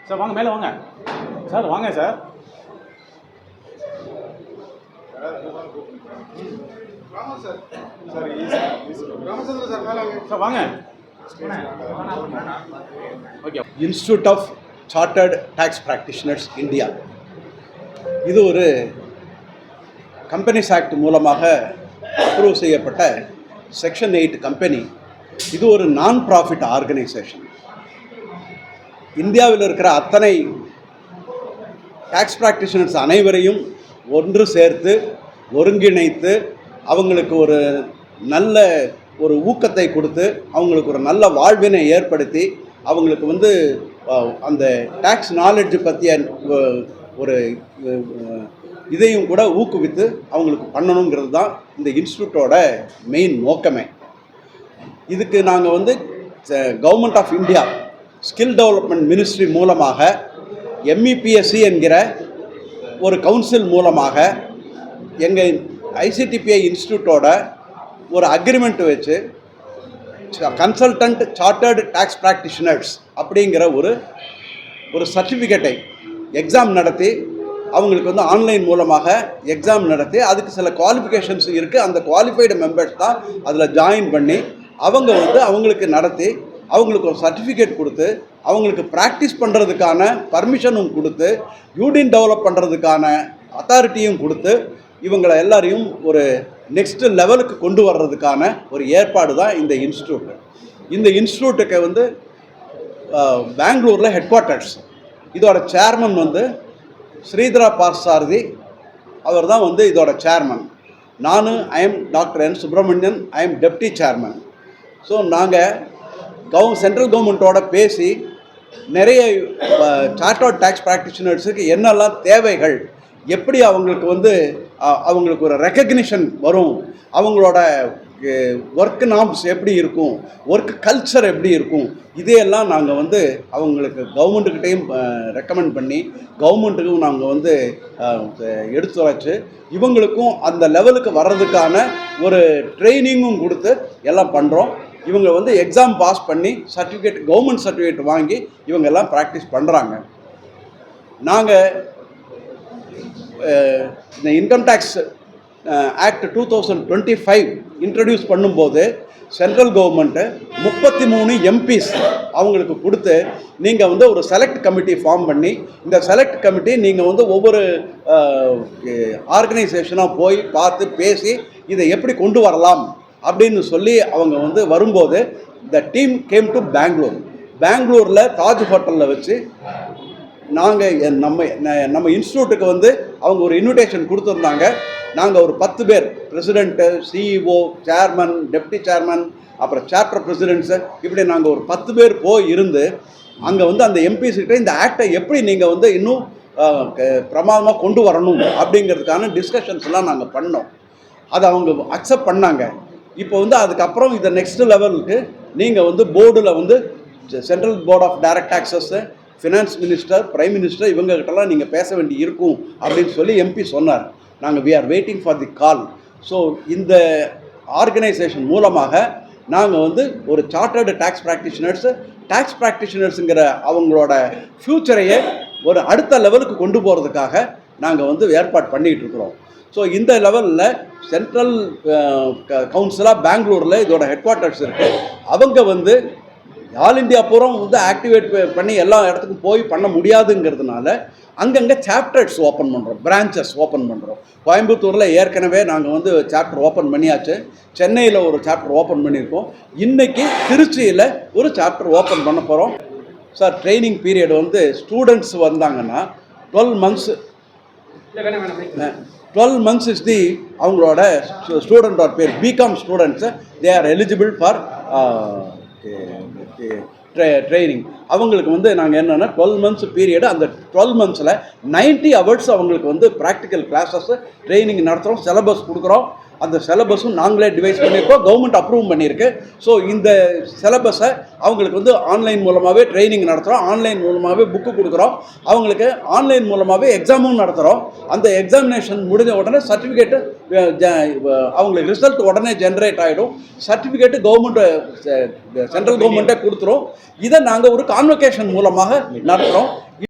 Sir வாங்க, மேலே வாங்க சார், வாங்க சார். சார் வாங்க. Okay. Institute of chartered tax practitioners India, இது ஒரு கம்பெனிஸ் ஆக்ட் மூலமாக அப்ரூவ் செய்யப்பட்ட செக்ஷன் 8 கம்பெனி. இது ஒரு நான் ப்ராஃபிட் ஆர்கனைசேஷன். இந்தியாவில் இருக்கிற அத்தனை டேக்ஸ் ப்ராக்டிஷனர்ஸ் அனைவரையும் ஒன்று சேர்த்து ஒருங்கிணைத்து அவங்களுக்கு ஒரு நல்ல ஒரு ஊக்கத்தை கொடுத்து அவங்களுக்கு ஒரு நல்ல வாழ்வினை ஏற்படுத்தி அவங்களுக்கு அந்த டேக்ஸ் நாலேஜ் பற்றிய ஒரு இதையும் கூட ஊக்குவித்து அவங்களுக்கு பண்ணணுங்கிறது தான் இந்த இன்ஸ்டியூட்டோட மெயின் நோக்கமே. இதுக்கு நாங்கள் government of India skill development ministry மூலமாக MEPSC என்கிற ஒரு கவுன்சில் மூலமாக எங்கள் ICTPI இன்ஸ்டியூட்டோட ஒரு அக்ரிமெண்ட் வச்சு கன்சல்டன்ட் சார்ட்டர்டு டேக்ஸ் ப்ராக்டிஷனர்ஸ் அப்படிங்கிற ஒரு சர்டிஃபிகேட்டை எக்ஸாம் நடத்தி அவங்களுக்கு ஆன்லைன் மூலமாக எக்ஸாம் நடத்தி அதுக்கு சில குவாலிஃபிகேஷன்ஸ் இருக்குது. அந்த குவாலிஃபைடு மெம்பர்ஸ் தான் அதில் ஜாயின் பண்ணி அவங்க அவங்களுக்கு நடத்தி அவங்களுக்கு ஒரு சர்டிஃபிகேட் கொடுத்து அவங்களுக்கு ப்ராக்டிஸ் பண்ணுறதுக்கான பர்மிஷனும் கொடுத்து யூனியன் டெவலப் பண்ணுறதுக்கான அத்தாரிட்டியும் கொடுத்து இவங்களை எல்லாரையும் ஒரு நெக்ஸ்ட்டு லெவலுக்கு கொண்டு வர்றதுக்கான ஒரு ஏற்பாடு தான் இந்த இன்ஸ்டியூட். இந்த இன்ஸ்டியூட்டுக்கு பெங்களூரில் ஹெட் குவார்ட்டர்ஸ். இதோட சேர்மன் ஸ்ரீதரா பார்த்தசாரதி, அவர் தான் இதோட சேர்மன். நான் I'm doctor N. Subramanian, I'm deputy chairman. So நாங்கள் சென்ட்ரல் கவர்மெண்ட்டோட பேசி நிறைய சார்ட்டர்ட் டேக்ஸ் ப்ராக்டிஷனர்ஸுக்கு என்னெல்லாம் தேவைகள், எப்படி அவங்களுக்கு ஒரு ரெக்கக்னிஷன் வரும், அவங்களோட ஒர்க் நார்ம்ஸ் எப்படி இருக்கும், ஒர்க் கல்ச்சர் எப்படி இருக்கும், இதையெல்லாம் நாங்கள் அவங்களுக்கு கவர்மெண்ட்டுக்கிட்டையும் ரெக்கமெண்ட் பண்ணி கவர்மெண்ட்டுக்கும் நாங்கள் எடுத்துரைச்சு இவங்களுக்கும் அந்த லெவலுக்கு வர்றதுக்கான ஒரு ட்ரைனிங்கும் கொடுத்து எல்லாம் பண்ணுறோம். இவங்க எக்ஸாம் பாஸ் பண்ணி சர்டிஃபிகேட், கவர்மெண்ட் சர்டிஃபிகேட் வாங்கி இவங்கெல்லாம் ப்ராக்டிஸ் பண்ணுறாங்க. நாங்கள் இந்த இன்கம் டேக்ஸ் ஆக்ட் 2025 இன்ட்ரடியூஸ் பண்ணும்போது சென்ட்ரல் கவர்மெண்ட்டு 33 MPs அவங்களுக்கு கொடுத்து நீங்கள் ஒரு செலக்ட் கமிட்டி ஃபார்ம் பண்ணி இந்த செலக்ட் கமிட்டி நீங்கள் ஒவ்வொரு ஆர்கனைசேஷனாக போய் பார்த்து பேசி இதை எப்படி கொண்டு வரலாம் அப்படின்னு சொல்லி அவங்க வரும்போது த டீம் கேம் டு பெங்களூரில் தாஜ் ஹோட்டலில் வச்சு நாங்கள் நம்ம இன்ஸ்டியூட்டுக்கு அவங்க ஒரு இன்விடேஷன் கொடுத்துருந்தாங்க. நாங்கள் ஒரு 10 பேர், president, CEO, chairman, deputy chairman, அப்புறம் சாப்டர் பிரசிடெண்ட்ஸு, இப்படி நாங்கள் ஒரு 10 பேர் போய் இருந்து அங்கே அந்த MPஸ்கிட்ட இந்த ஆக்டை எப்படி நீங்கள் இன்னும் பிரமாதமாக கொண்டு வரணும் அப்படிங்கிறதுக்கான டிஸ்கஷன்ஸ்லாம் நாங்கள் பண்ணோம். அதை அவங்க அக்செப்ட் பண்ணாங்க. இப்போ அதுக்கப்புறம் இதை நெக்ஸ்ட் லெவலுக்கு நீங்கள் போர்டில் central board of direct taxes, finance minister, prime minister இவங்ககிட்டலாம் நீங்கள் பேச வேண்டி இருக்கும் அப்படின்னு சொல்லி MP சொன்னார். நாங்கள் we are waiting for the call. So இந்த ஆர்கனைசேஷன் மூலமாக நாங்கள் ஒரு சார்ட்டர்டு டேக்ஸ் ப்ராக்டிஷனர்ஸுங்கிற அவங்களோட ஃப்யூச்சரையே ஒரு அடுத்த லெவலுக்கு கொண்டு போகிறதுக்காக நாங்கள் ஏற்பாடு பண்ணிக்கிட்டு இருக்கிறோம். ஸோ இந்த லெவலில் சென்ட்ரல் கவுன்சிலாக பெங்களூரில் இதோட ஹெட் குவார்ட்டர்ஸ் இருக்குது. அவங்க ஆல் இண்டியா பூரா ஆக்டிவேட் பண்ணி எல்லா இடத்துக்கும் போய் பண்ண முடியாதுங்கிறதுனால அங்கங்கே சாப்டர்ஸ் ஓப்பன் பண்ணுறோம், பிரான்ச்சஸ் ஓப்பன் பண்ணுறோம். கோயம்புத்தூரில் ஏற்கனவே நாங்கள் சாப்டர் ஓப்பன் பண்ணியாச்சு. சென்னையில் ஒரு சாப்டர் ஓப்பன் பண்ணியிருக்கோம். இன்றைக்கி திருச்சியில் ஒரு சாப்டர் ஓப்பன் பண்ண போகிறோம். சார் ட்ரைனிங் பீரியட் ஸ்டூடெண்ட்ஸ் வந்தாங்கன்னா 12 months 12 months இஸ் தி அவங்களோட ஸ்டூடெண்டோட பேர் BCom students they are eligible for training. அவங்களுக்கு வந்து நாங்கள் என்னென்னா 12 months பீரியடு, அந்த 12 monthsல 90 hours அவங்களுக்கு வந்து ப்ராக்டிக்கல் கிளாஸஸ் ட்ரைனிங் நடத்துகிறோம், சிலபஸ் கொடுக்குறோம். அந்த சிலபஸும் நாங்களே டிவைஸ் பண்ணியிருக்கோம், கவர்மெண்ட் அப்ரூவ் பண்ணியிருக்கு. ஸோ இந்த சிலபஸை அவங்களுக்கு வந்து ஆன்லைன் மூலமாகவே ட்ரைனிங் நடத்துகிறோம், ஆன்லைன் மூலமாகவே புக்கு கொடுக்குறோம், அவங்களுக்கு ஆன்லைன் மூலமாகவே எக்ஸாமும் நடத்துகிறோம். அந்த எக்ஸாமினேஷன் முடிஞ்ச உடனே சர்டிஃபிகேட்டு அவங்களுக்கு ரிசல்ட் உடனே ஜென்ரேட் ஆகிடும். சர்டிஃபிகேட்டு கவர்மெண்ட்டு சென்ட்ரல் கவர்மெண்ட்டே கொடுத்துரும். இதை நாங்கள் ஒரு கான்வொகேஷன் மூலமாக நடத்துகிறோம்.